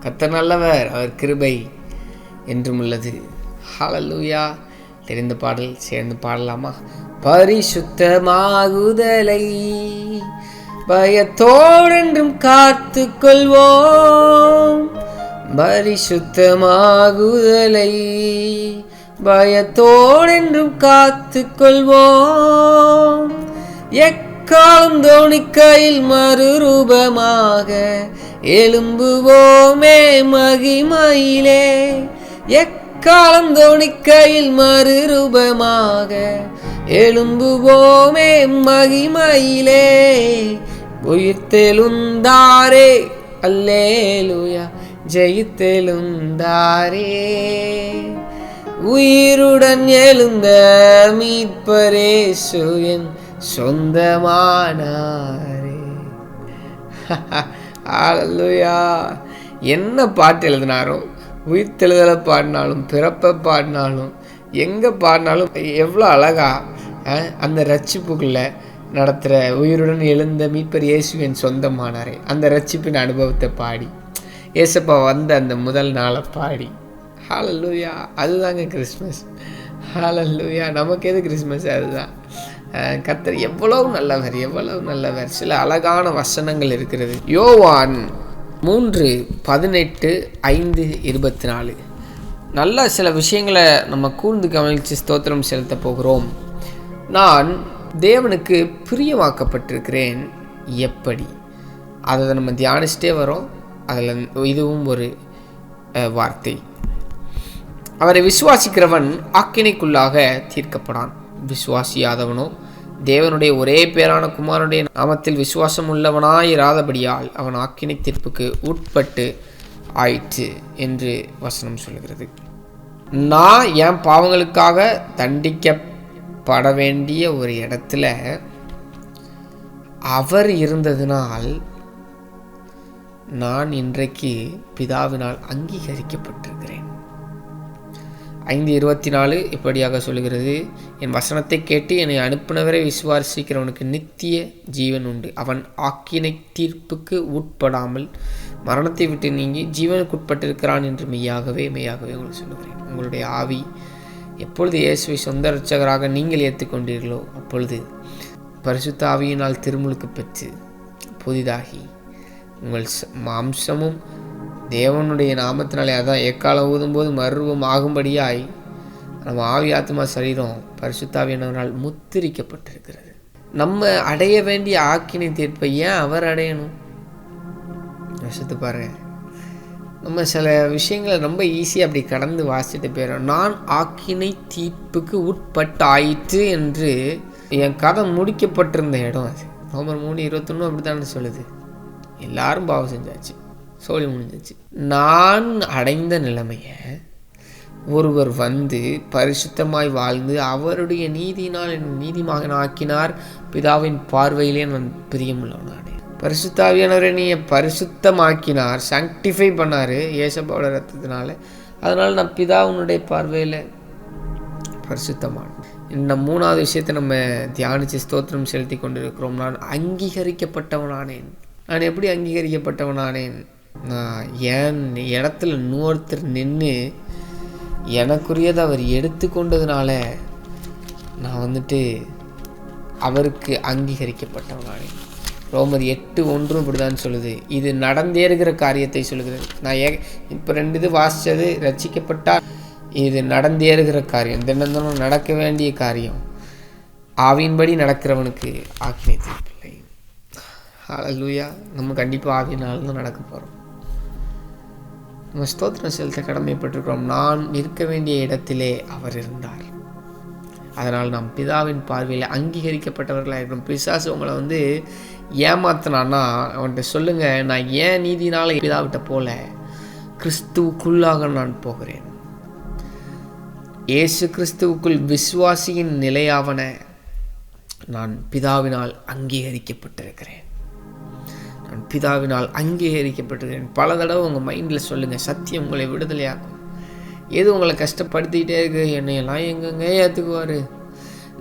கர்த்தர் நல்லவர், அவர் கிருபை என்றும் உள்ளது. ஹல்லேலூயா. தெரிந்த பாடல் சேர்ந்து பாடலாமா? பரிசுத்தமாகுதலை பயத்தோடென்றும் காத்து கொள்வோம். பரிசுத்தமாகுதலை பயத்தோடென்றும் காத்து கொள்வோம். எக்காலம் தோணிக்கையில் மறுரூபமாக எழும்புவோமே மகிமையிலே. எக்காலம் தோணிக்கையில் மறுரூபமாக எழும்புவோமே மகிமையிலே. உயிர்த்தெழுந்தாரே அல்லேலூயா, ஜெயித்தெழுந்தாரே. உயிருடன் எழுந்த மீட்பரேசு என் சொந்தமானாரே. ஹல்லேலூயா. என்ன பாட்டு எழுதினாரோ, உயிர்த்தெழுதலை பாடினாலும் பிறப்பை பாடினாலும் எங்கே பாடினாலும் எவ்வளோ அழகா அந்த ரட்சிப்புக்குள்ளே நடத்துகிற உயிருடன் எழுந்த மீட்பர் இயேசுவின் சொந்தமானாரே அந்த ரட்சிப்பின் அனுபவத்தை பாடி, ஏசப்பா வந்த அந்த முதல் நாளை பாடி. ஹல்லேலூயா. அதுதாங்க கிறிஸ்மஸ். ஹல்லேலூயா. நமக்கு எது கிறிஸ்மஸ்? அதுதான். கர்த்தர் எவ்வளவு நல்லவர், எவ்வளவு நல்லவர். சில அழகான வசனங்கள் இருக்கிறது. யோவான் 3:18-5:24. நல்ல சில விஷயங்களை நம்ம கூர்ந்து கவனித்து ஸ்தோத்திரம் செலுத்த போகிறோம். நான் தேவனுக்கு பிரியமாக்கப்பட்டிருக்கிறேன் எப்படி? அதை நம்ம தியானிச்சிட்டே வரோம். அதில் இதுவும் ஒரு வார்த்தை. அவரை விசுவாசிக்கிறவன் ஆக்கினைக்குள்ளாக தீர்க்கப்படான். விசுவாசியாதவனோ தேவனுடைய ஒரே பேரான குமாரனுடைய நாமத்தில் விசுவாசம் உள்ளவனாயிராதபடியால் அவன் ஆக்கினை தீர்ப்புக்கு உட்பட்டு ஆயிற்று என்று வசனம் சொல்கிறது. நான் என் பாவங்களுக்காக தண்டிக்கப்பட வேண்டிய ஒரு இடத்துல அவர் இருந்ததினால் நான் இன்றைக்கு பிதாவினால் அங்கீகரிக்கப்பட்டிருக்கிறேன். 5:24 இப்படியாக சொல்கிறது, என் வசனத்தை கேட்டு என்னை அனுப்பினவரை விசுவாசிக்கிறவனுக்கு நித்திய ஜீவன் உண்டு. அவன் ஆக்கினை தீர்ப்புக்கு உட்படாமல் மரணத்தை விட்டு நீங்கி ஜீவனுக்கு உட்பட்டிருக்கிறான் என்று மெய்யாகவே உங்களுக்கு சொல்லுகிறேன். உங்களுடைய ஆவி எப்பொழுது இயேசுவை சொந்த இரட்சகராக நீங்கள் ஏற்றுக்கொண்டீர்களோ அப்பொழுது பரிசுத்த ஆவியினால் திருமுழுக்கு பெற்று புதிதாகி உங்கள் மாம்சமும் தேவனுடைய நாமத்தினாலே, அதான் எக்காலம் ஊதும்போது மறுரூபம் ஆகும்படியாய் நம்ம ஆவி ஆத்மா சரீரம் பரிசுத்தாவியினரால் முத்திரிக்கப்பட்டிருக்கிறது. நம்ம அடைய வேண்டிய ஆக்கினை தீர்ப்பை ஏன் அவர் அடையணும்? யோசித்து பாருங்க. நம்ம சில விஷயங்களை ரொம்ப ஈஸியாக அப்படி கடந்து வாசிட்டு போயிடும். நான் ஆக்கினை தீர்ப்புக்கு உட்பட்டு ஆயிற்று என்று என் கதை முடிக்கப்பட்டிருந்த இடம் அது. ரோமர் 3:21 அப்படித்தானே சொல்லுது. எல்லாரும் பாவம் செஞ்சாச்சு, சோழி முடிஞ்சிச்சு. நான் அடைந்த நிலைமையை ஒருவர் வந்து பரிசுத்தமாய் வாழ்ந்து அவருடைய நீதியினால் என் நீதிமகன் ஆக்கினார். பிதாவின் பார்வையிலே நான் பிரியமுள்ளவனானே. பரிசுத்தாவியானவரை நீ பரிசுத்தமாக்கினார், சாங்டிஃபை பண்ணார் ஏசப்பாவோட ரத்தத்தினால. அதனால் நான் பிதாவினுடைய பார்வையில் பரிசுத்தமான. இந்த 3வது விஷயத்தை நம்ம தியானித்து ஸ்தோத்திரம் செலுத்தி கொண்டிருக்கிறோம். நான் அங்கீகரிக்கப்பட்டவனானேன். நான் எப்படி அங்கீகரிக்கப்பட்டவனானேன்? நான் என் இடத்துல இன்னொருத்தர் நின்று எனக்குரியதை அவர் எடுத்து கொண்டதுனால நான் அவருக்கு அங்கீகரிக்கப்பட்டவனானேன். ரோமர் 8:1 இப்படிதான் சொல்லுது. இது நடந்தேறுகிற காரியத்தை சொல்லுகிறது. நான் இப்போ 2 இது வாசித்தது ரட்சிக்கப்பட்டால் இது நடந்தேறுகிற காரியம், தினந்தனம் நடக்க வேண்டிய காரியம். ஆவியின்படி நடக்கிறவனுக்கு ஆக்கினை தீர்ப்பில்லை. ஹல்லேலூயா. நம்ம கண்டிப்பாக ஆவியினால் தான் நடக்க போகிறோம். நம்ம ஸ்தோத்திரம் செலுத்த கடமைப்பட்டிருக்கிறோம். நான் இருக்க வேண்டிய இடத்திலே அவர் இருந்தார். அதனால் நாம் பிதாவின் பார்வையில் அங்கீகரிக்கப்பட்டவர்களாக இருக்கிறோம். பிசாசு உங்களை ஏமாத்தினான்னா அவன்கிட்ட சொல்லுங்கள், நான் ஏன் நீதினால பிதாவிட்ட போல கிறிஸ்துவுக்குள்ளாக நான் போகிறேன். இயேசு கிறிஸ்துவுக்குள் விசுவாசியின் நிலையாவன நான் பிதாவினால் அங்கீகரிக்கப்பட்டிருக்கிறேன். நான் பிதாவினால் அங்கீகரிக்கப்பட்டிருக்கிறேன். பல தடவை உங்கள் மைண்டில் சொல்லுங்கள். சத்தியம் உங்களை விடுதலையாக்கும். எது உங்களை கஷ்டப்படுத்திக்கிட்டே இருக்கு, என்னையெல்லாம் எங்கெங்க ஏற்றுக்குவார்,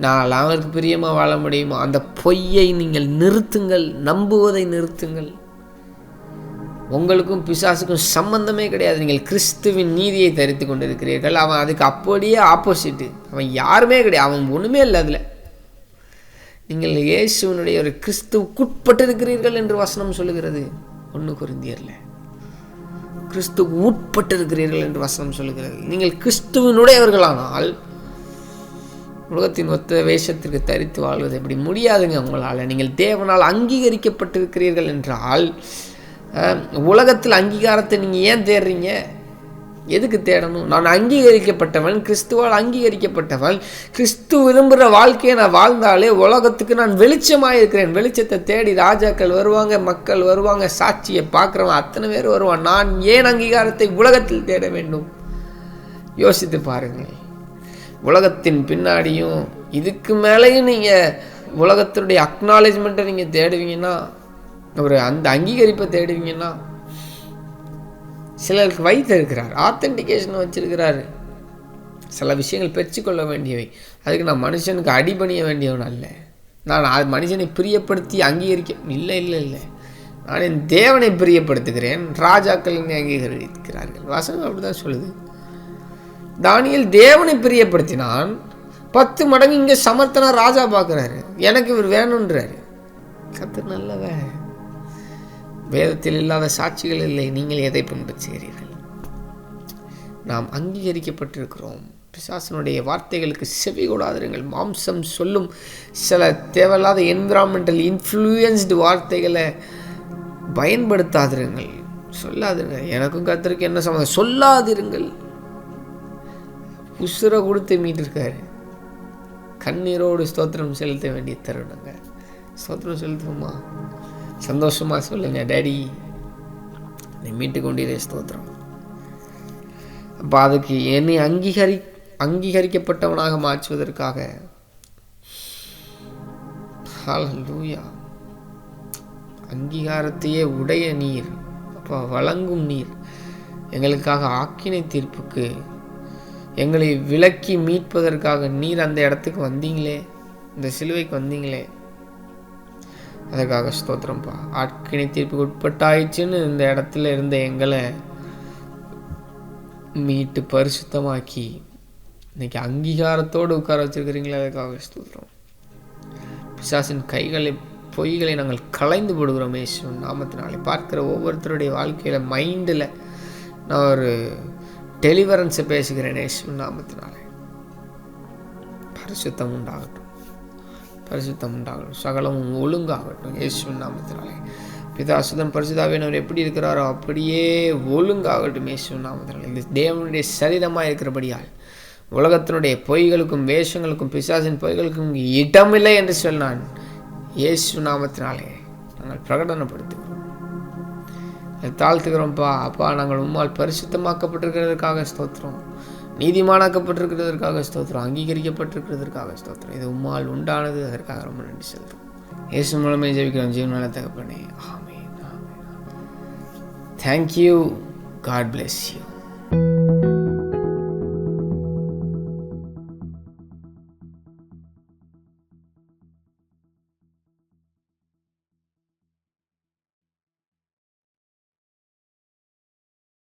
நான்லாம் அவருக்கு பிரியமாக வாழ முடியுமா, அந்த பொய்யை நீங்கள் நிறுத்துங்கள், நம்புவதை நிறுத்துங்கள். உங்களுக்கும் பிசாசுக்கும் சம்பந்தமே கிடையாது. நீங்கள் கிறிஸ்துவின் நீதியை தரித்து கொண்டிருக்கிறீர்கள். அவன் அதுக்கு அப்படியே ஆப்போசிட்டு. அவன் யாருமே கிடையாது, அவன் ஒன்றுமே இல்லை. அதில் நீங்கள் இயேசுவினுடைய ஒரு கிறிஸ்துவுக்குட்பட்டு இருக்கிறீர்கள் என்று வசனம் சொல்லுகிறது. 1 கொரிந்தியரில் கிறிஸ்துவுக்கு உட்பட்டு இருக்கிறீர்கள் என்று வசனம் சொல்லுகிறது. நீங்கள் கிறிஸ்துவினுடையவர்களானால் உலகத்தின் ஒத்த வேஷத்திற்கு தரித்து வாழ்வது எப்படி? முடியாதுங்க உங்களால். நீங்கள் தேவனால் அங்கீகரிக்கப்பட்டிருக்கிறீர்கள் என்றால் உலகத்தில் அங்கீகாரத்தை நீங்கள் ஏன் தேடுறீங்க? எதுக்கு தேடணும்? நான் அங்கீகரிக்கப்பட்டவன், கிறிஸ்துவால் அங்கீகரிக்கப்பட்டவன். கிறிஸ்து விரும்புகிற வாழ்க்கையை நான் வாழ்ந்தாலே உலகத்துக்கு நான் வெளிச்சமாக இருக்கிறேன். வெளிச்சத்தை தேடி ராஜாக்கள் வருவாங்க, மக்கள் வருவாங்க, சாட்சியை பார்க்குறவன் அத்தனை பேர் வருவான். நான் ஏன் அங்கீகாரத்தை உலகத்தில் தேட வேண்டும்? யோசித்து பாருங்கள். உலகத்தின் பின்னாடியும் இதுக்கு மேலேயும் நீங்கள் உலகத்தினுடைய அக்னாலேஜ்மெண்ட்டை நீங்கள் தேடுவீங்கன்னா, அந்த அங்கீகரிப்பை தேடுவீங்கன்னா, சிலருக்கு வைத்திருக்கிறார், ஆத்தென்டிகேஷன் வச்சிருக்கிறாரு. சில விஷயங்கள் பெற்றுக்கொள்ள வேண்டியவை. அதுக்கு நான் மனுஷனுக்கு அடிபணிய வேண்டியவன் அல்ல. நான் மனுஷனை பிரியப்படுத்தி இல்லை. நான் என் தேவனை பிரியப்படுத்துகிறேன். ராஜாக்கள் என்னை அங்கீகரிக்கிறார்கள். வசனம் அப்படிதான் சொல்லுது. தானியேல் தேவனை பிரியப்படுத்தினான். 10 மடங்கு இங்கே சமர்த்தனா ராஜா பார்க்குறாரு. எனக்கு இவர் வேணுன்றாரு. கர்த்தர் நல்லவர். வேதத்தில் இல்லாத சாட்சிகள் இல்லை. நீங்கள் எதை பின்பற்றுகிறீர்கள்? நாம் அங்கீகரிக்கப்பட்டிருக்கிறோம். பிசாசனுடைய வார்த்தைகளுக்கு செவி கொடாதிருங்கள். மாம்சம் சொல்லும் சில தேவையில்லாத என்விரான்மெண்டல் இன்ஃப்ளூயன்ஸ்டு வார்த்தைகளை பயன்படுத்தாதிருங்கள். சொல்லாதிருங்கள். எனக்கும் கர்த்தருக்கு என்ன சம்பந்தம்? சொல்லாதிருங்கள். உசுரை கொடுத்து மீட்டிருக்காரு. கண்ணீரோடு ஸ்தோத்திரம் செலுத்த வேண்டிய தருணங்க. ஸ்தோத்திரம் செலுத்துவோமா? சந்தோஷமா சொல்லுங்க, டேடி நீ மீட்டு கொண்டீரே, ஸ்தோத்திரம். அப்போ அதுக்கு என்னை அங்கீகரிக்கப்பட்டவனாக மாற்றுவதற்காக ஹல்லேலூயா, அங்கீகாரத்தையே உடைய நீர், அப்போ வழங்கும் நீர், எங்களுக்காக ஆக்கினை தீர்ப்புக்கு எங்களை விலக்கி மீட்பதற்காக நீர் அந்த இடத்துக்கு வந்தீங்களே, இந்த சிலுவைக்கு வந்தீங்களே, அதற்காக ஸ்தோத்திரம்ப்பா. ஆக்கினை தீர்ப்புக்கு உட்பட்டாயிடுச்சுன்னு இந்த இடத்துல இருந்த எங்களை மீட்டு பரிசுத்தமாக்கி இன்னைக்கு அங்கீகாரத்தோடு உட்கார வச்சிருக்கிறீங்களே, அதுக்காக ஸ்தோத்திரம். பிசாசின் பொய்களை நாங்கள் களைந்து போடுகிறோம் இயேசுவின் நாமத்தினாலே. பார்க்கிற ஒவ்வொருத்தருடைய வாழ்க்கையில் மைண்டில் நான் ஒரு டெலிவரன்ஸை பேசுகிறேன் இயேசுவின் நாமத்தினாலே. பரிசுத்தம் உண்டாகட்டும், பரிசுத்தம் உண்டாகட்டும், சகலமும் ஒழுங்காகட்டும் இயேசுவின் நாமத்தினாலே. பிதா சுதன் பரிசுத்தாவியானவர் எப்படி இருக்கிறாரோ அப்படியே ஒழுங்காகட்டும் இயேசுவின் நாமத்தினாலே. இந்த தேவனுடைய சரீரமாக இருக்கிறபடியால் உலகத்தினுடைய பொய்களுக்கும் வேஷங்களுக்கும் பிசாசின் பொய்களுக்கும் இடமில்லை என்று சொன்னான். இயேசு நாமத்தினாலே நாங்கள் பிரகடனப்படுத்துகிறோம், தாழ்த்துக்கிறோம்ப்பா. அப்பா, நாங்கள் உம்மால் பரிசுத்தமாக்கப்பட்டிருக்கிறதற்காக ஸ்தோத்திரம், நீதிமானாக்கப்பட்டிருக்கிறதற்காக ஸ்தோத்திரம், அங்கீகரிக்கப்பட்டிருக்கிறதற்காக ஸ்தோத்திரம். இது உம்மால் உண்டானது, அதற்காக ரொம்ப நன்றி செலுத்தும். இயேசு மூலமே ஜெபிக்கிறோம் ஜீவனால தகப்பனே, ஆமென். தேங்க்யூ. God bless you.